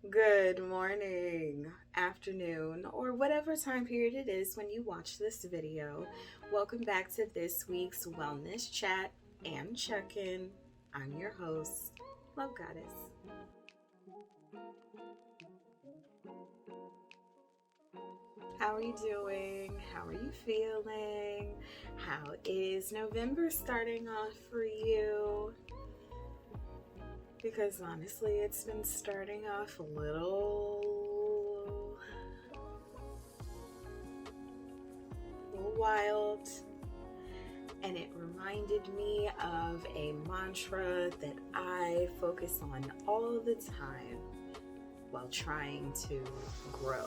Good morning, afternoon, or whatever time period it is when you watch this video. Welcome back to this week's Wellness Chat and Check-In. I'm your host, Love Goddess. How are you doing? How are you feeling? How is November starting off for you? Because honestly, it's been starting off a little wild, and it reminded me of a mantra that I focus on all the time while trying to grow.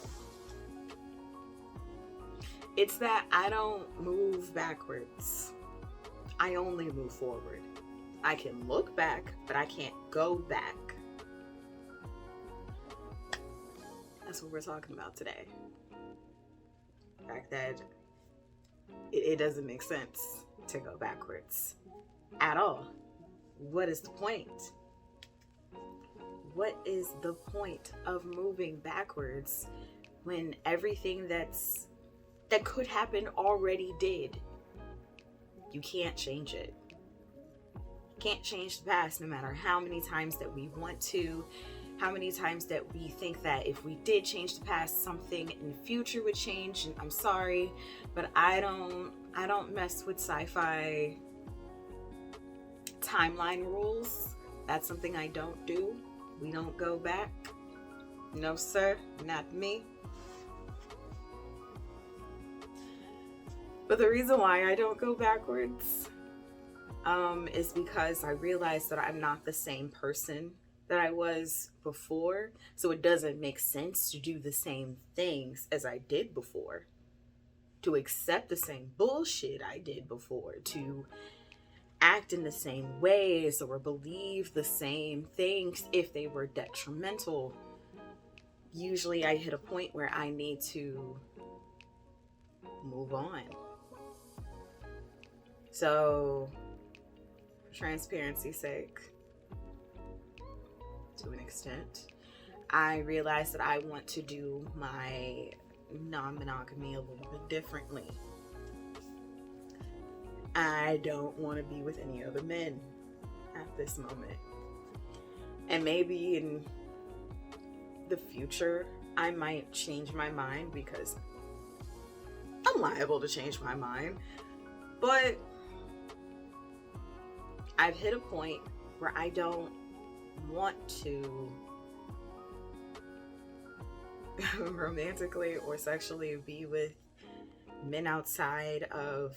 It's that I don't move backwards, I only move forward. I can look back, but I can't go back. That's what we're talking about today. The fact that it doesn't make sense to go backwards at all. What is the point? What is the point of moving backwards when everything that could happen already did? You can't change it. Can't change the past no matter how many times that we want to, how many times that we think that if we did change the past, something in the future would change. And I'm sorry, but I don't mess with sci-fi timeline rules. That's something I don't do. We don't go back. No, sir, not me. But the reason why I don't go backwards is because I realized that I'm not the same person that I was before. So it doesn't make sense to do the same things as I did before, to accept the same bullshit I did before, to act in the same ways or believe the same things if they were detrimental. Usually I hit a point where I need to move on. So, for transparency's sake, to an extent, I realized that I want to do my non-monogamy a little bit differently. I don't want to be with any other men at this moment. And maybe in the future, I might change my mind because I'm liable to change my mind. But I've hit a point where I don't want to romantically or sexually be with men outside of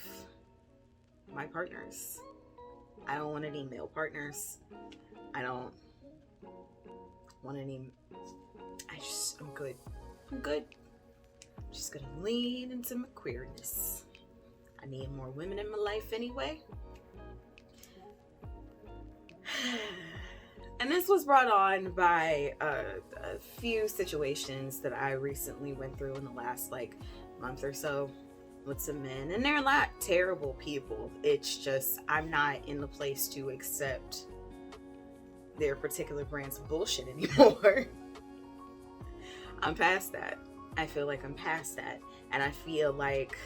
my partners. I don't want any male partners. I don't want any. I'm good. I'm good. I'm just gonna lean into my queerness. I need more women in my life anyway. And this was brought on by a few situations that I recently went through in the last month or so with some men, and they're not terrible people. It's just I'm not in the place to accept their particular brand's bullshit anymore. I'm past that. I feel like I'm past that, and I feel like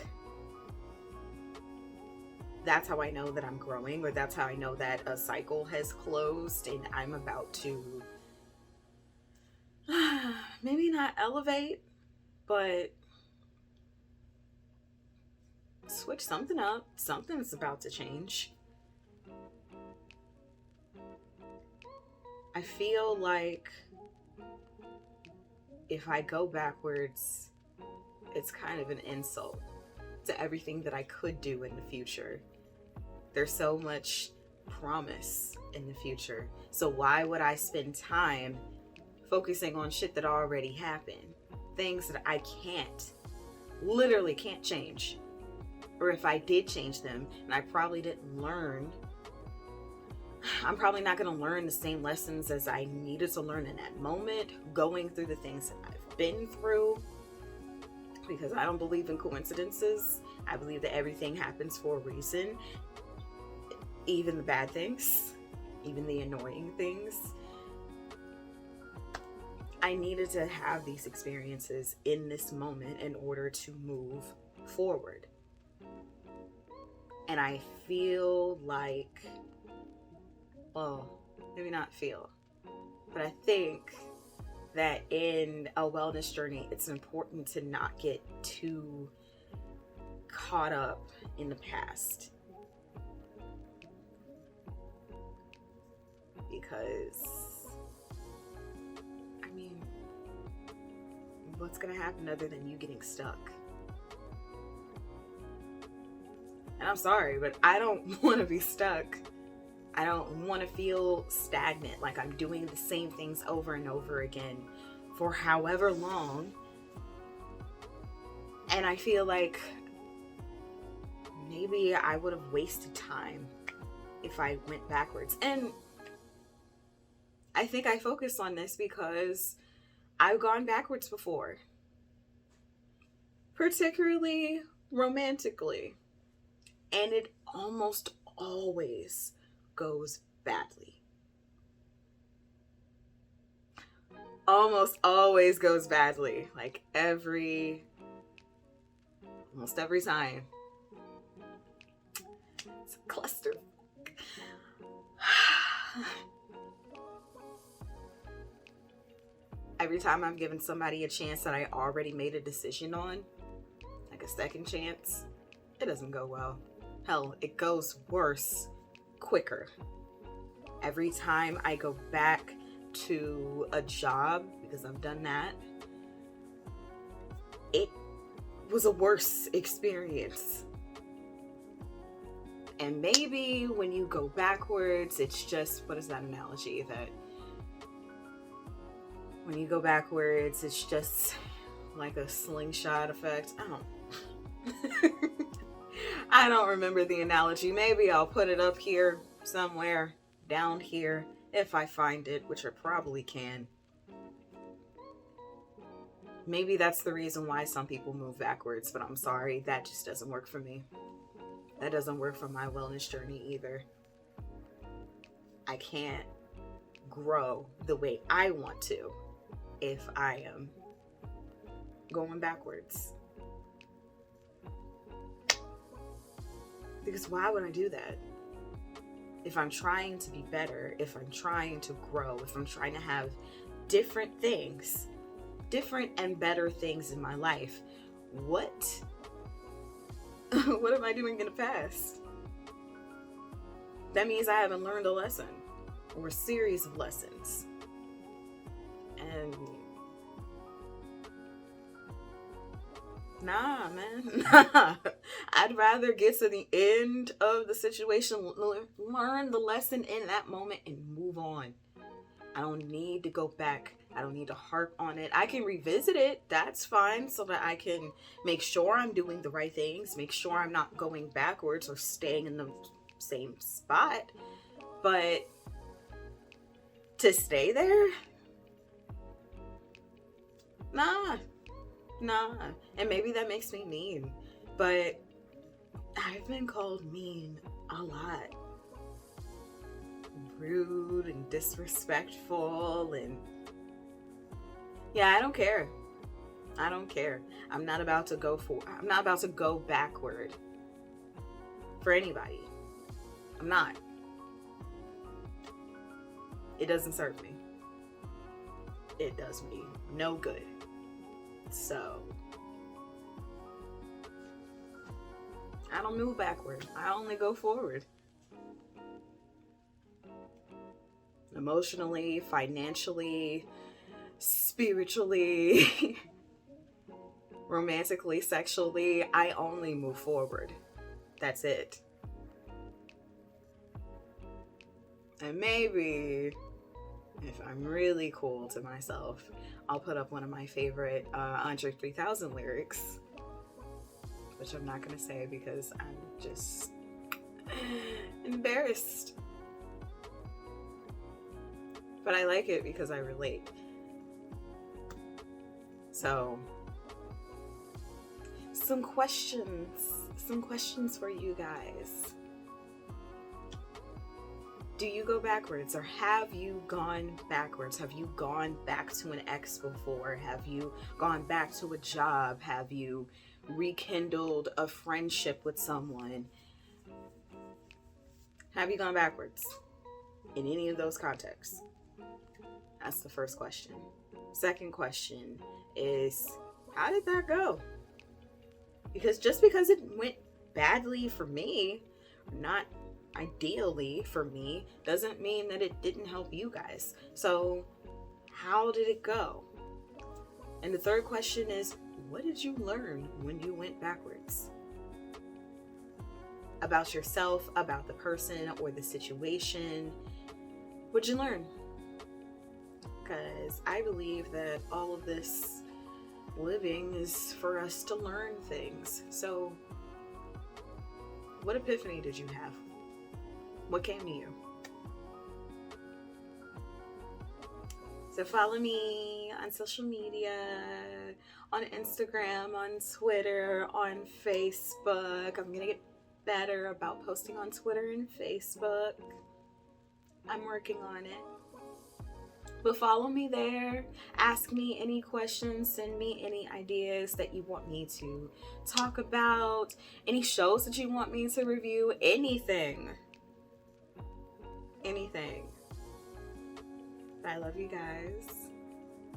that's how I know that I'm growing, or that's how I know that a cycle has closed and I'm about to maybe not elevate, but switch something up. Something's about to change. I feel like if I go backwards, it's kind of an insult to everything that I could do in the future. There's so much promise in the future. So why would I spend time focusing on shit that already happened? Things that I literally can't change. Or if I did change them and I probably didn't learn, I'm probably not going to learn the same lessons as I needed to learn in that moment, going through the things that I've been through, because I don't believe in coincidences. I believe that everything happens for a reason. Even the bad things, even the annoying things. I needed to have these experiences in this moment in order to move forward. And I feel like, well, maybe not feel, but I think that in a wellness journey, it's important to not get too caught up in the past. Because, I mean, what's going to happen other than you getting stuck? And I'm sorry, but I don't want to be stuck. I don't want to feel stagnant, like I'm doing the same things over and over again for however long. And I feel like maybe I would have wasted time if I went backwards. And I think I focus on this because I've gone backwards before, particularly romantically, and it almost always goes badly. Almost always goes badly. Like almost every time. It's a cluster. Every time I'm giving somebody a chance that I already made a decision on, like a second chance, it doesn't go well. Hell, it goes worse quicker. Every time I go back to a job, because I've done that, it was a worse experience. And maybe when you go backwards, it's just, what is that analogy? That when you go backwards, it's just like a slingshot effect. I don't remember the analogy. Maybe I'll put it up here somewhere down here if I find it, which I probably can. Maybe that's the reason why some people move backwards, but I'm sorry, that just doesn't work for me. That doesn't work for my wellness journey either. I can't grow the way I want to if I am going backwards. Because why would I do that? If I'm trying to be better, if I'm trying to grow, if I'm trying to have different things, different and better things in my life, what am I doing in the past? That means I haven't learned a lesson or a series of lessons. And nah, man. Nah. I'd rather get to the end of the situation, learn the lesson in that moment, and move on. I don't need to go back. I don't need to harp on it. I can revisit it. That's fine, so that I can make sure I'm doing the right things, make sure I'm not going backwards or staying in the same spot. But to stay there? Nah. And maybe that makes me mean, but I've been called mean a lot. Rude and disrespectful, and yeah, I don't care. I'm not about to go backward for anybody. I'm not. It doesn't serve me. It does me no good. So I don't move backward. I only go forward. Emotionally, financially, spiritually, romantically, sexually, I only move forward. That's it. And maybe if I'm really cool to myself, I'll put up one of my favorite Andre 3000 lyrics, which I'm not going to say because I'm just embarrassed. But I like it because I relate. So, some questions for you guys. Do you go backwards, or have you gone backwards? Have you gone back to an ex before? Have you gone back to a job? Have you rekindled a friendship with someone? Have you gone backwards in any of those contexts? That's the first question. Second question is, how did that go? Because just because it went badly for me, not ideally for me, doesn't mean that it didn't help you guys. So how did it go? And the third question is, what did you learn when you went backwards? About yourself, about the person or the situation. What'd you learn? Because I believe that all of this living is for us to learn things. So what epiphany did you have? What came to you? So follow me on social media, on Instagram, on Twitter, on Facebook. I'm gonna get better about posting on Twitter and Facebook. I'm working on it. But follow me there. Ask me any questions. Send me any ideas that you want me to talk about. Any shows that you want me to review. Anything. Anything. I love you guys.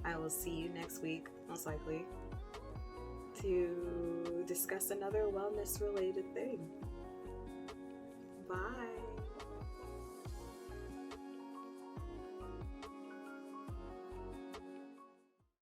I will see you next week, most likely, to discuss another wellness related thing. Bye.